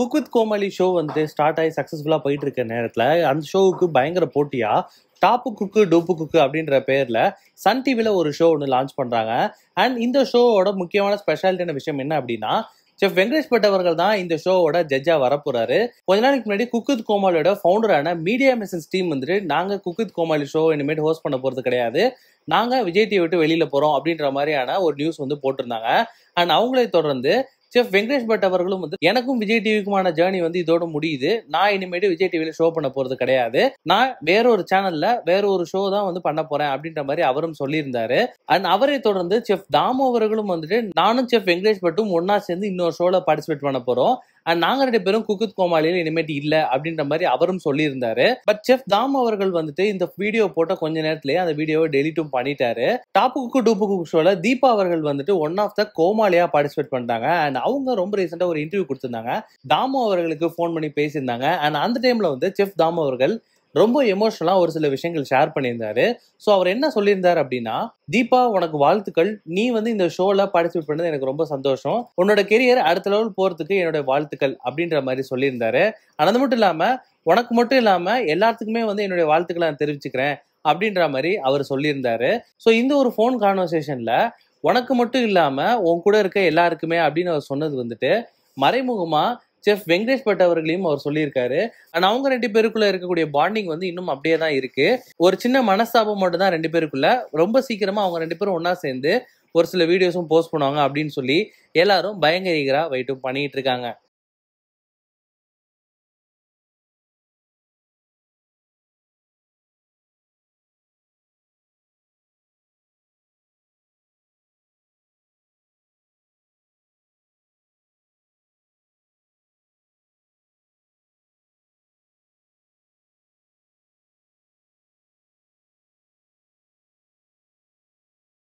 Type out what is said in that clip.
Cook with Komali show வந்து start ஆகி சக்ஸஸ்ஃபுல்லாக போயிட்டு இருக்க நேரத்தில் அந்த ஷோவுக்கு பயங்கர போட்டியா டாப்பு குக்கு டூப்பு குக்கு அப்படின்ற பேர்ல சன் டிவில ஒரு ஷோ ஒன்று லான்ச் பண்றாங்க. அண்ட் இந்த ஷோவோட முக்கியமான ஸ்பெஷாலிட்டியான விஷயம் என்ன அப்படின்னா, செஃப் வெங்கடேஷ் பட் அவர்கள் தான் இந்த ஷோவோட ஜட்ஜா வரப்போறாரு. கொஞ்ச நாளைக்கு முன்னாடி குக் வித் கோமாளியோட ஃபவுண்டரான மீடியா மெசேஜ் டீம் வந்துட்டு நாங்க குக் வித் கோமாளி ஷோ இனிமேட்டு ஹோஸ்ட் பண்ண போறது கிடையாது, நாங்க விஜய் டிவி விட்டு வெளியில போறோம் அப்படின்ற மாதிரியான ஒரு நியூஸ் வந்து போட்டிருந்தாங்க. அண்ட் அவங்களை தொடர்ந்து செஃப் வெங்கடேஷ் பட் அவர்களும் வந்து எனக்கும் விஜய் டிவிக்குமான ஜேர்னி வந்து இதோட முடியுது, நான் இனிமேட்டு விஜய் டிவில ஷோ பண்ண போறது கிடையாது, நான் வேற ஒரு சேனல்ல வேற ஒரு ஷோ தான் வந்து பண்ண போறேன் அப்படின்ற மாதிரி அவரும் சொல்லியிருந்தாரு. அண்ட் அவரை தொடர்ந்து செஃப் தாமு அவர்களும் வந்துட்டு நானும் செஃப் வெங்கடேஷ் பட்டும் ஒன்னா சேர்ந்து இன்னொரு ஷோல பார்ட்டிசிபேட் பண்ண போறோம், அண்ட் நாங்க 2 பேரும் குக் வித் கோமாளியில இனிமேட்டு இல்ல அப்படின்ற மாதிரி அவரும் சொல்லியிருந்தாரு. பட் செஃப் தாமு அவர்கள் வந்துட்டு இந்த வீடியோ போட்ட கொஞ்ச நேரத்திலேயே அந்த வீடியோவை டெலிட்டும் பண்ணிட்டாரு. டாப்பு குக்கு டூப்பு குக்கு ஷோல தீபா அவர்கள் வந்துட்டு ஒன் ஆஃப் த கோமாளியா பார்ட்டிசிபேட் பண்ணிட்டாங்க. அண்ட் அவங்க ரொம்ப ரீசெண்டா ஒரு இன்டர்வியூ கொடுத்திருந்தாங்க. தாமு அவர்களுக்கு போன் பண்ணி பேசியிருந்தாங்க. அண்ட் அந்த டைம்ல வந்து செஃப் தாமு அவர்கள் ரொம்ப எமோஷனலா ஒரு சில விஷயங்கள் ஷேர் பண்ணியிருந்தாரு. ஸோ அவர் என்ன சொல்லியிருந்தாரு அப்படின்னா, தீபா உனக்கு வாழ்த்துக்கள், நீ வந்து இந்த ஷோல பார்ட்டிசிபேட் பண்ணது எனக்கு ரொம்ப சந்தோஷம், உன்னோட கெரியர் அடுத்த லெவல் போறதுக்கு என்னோட வாழ்த்துக்கள் அப்படின்ற மாதிரி சொல்லியிருந்தாரு. அது மட்டும் இல்லாம உனக்கு மட்டும் இல்லாம எல்லாத்துக்குமே வந்து என்னுடைய வாழ்த்துக்களை நான் தெரிவிச்சுக்கிறேன் அப்படின்ற மாதிரி அவர் சொல்லியிருந்தாரு. ஸோ இந்த ஒரு ஃபோன் கான்வர்சேஷன்ல உனக்கு மட்டும் இல்லாம உன் கூட இருக்க எல்லாருக்குமே அப்படின்னு அவர் சொன்னது வந்துட்டு மறைமுகமா செஃப் வெங்கடேஷ் பட் அவர்களையும் அவர் சொல்லியிருக்காரு. அண்ட் அவங்க 2 பேருக்குள்ள இருக்கக்கூடிய பாண்டிங் வந்து இன்னும் அப்படியே தான் இருக்கு. ஒரு சின்ன மனஸ்தாபம் மட்டும் தான் 2 பேருக்குள்ள. ரொம்ப சீக்கிரமா அவங்க 2 பேரும் ஒன்னா சேர்ந்து ஒரு சில வீடியோஸும் போஸ்ட் பண்ணுவாங்க அப்படின்னு சொல்லி எல்லாரும் பயங்கர வெயிட்டும் பண்ணிட்டு இருக்காங்க.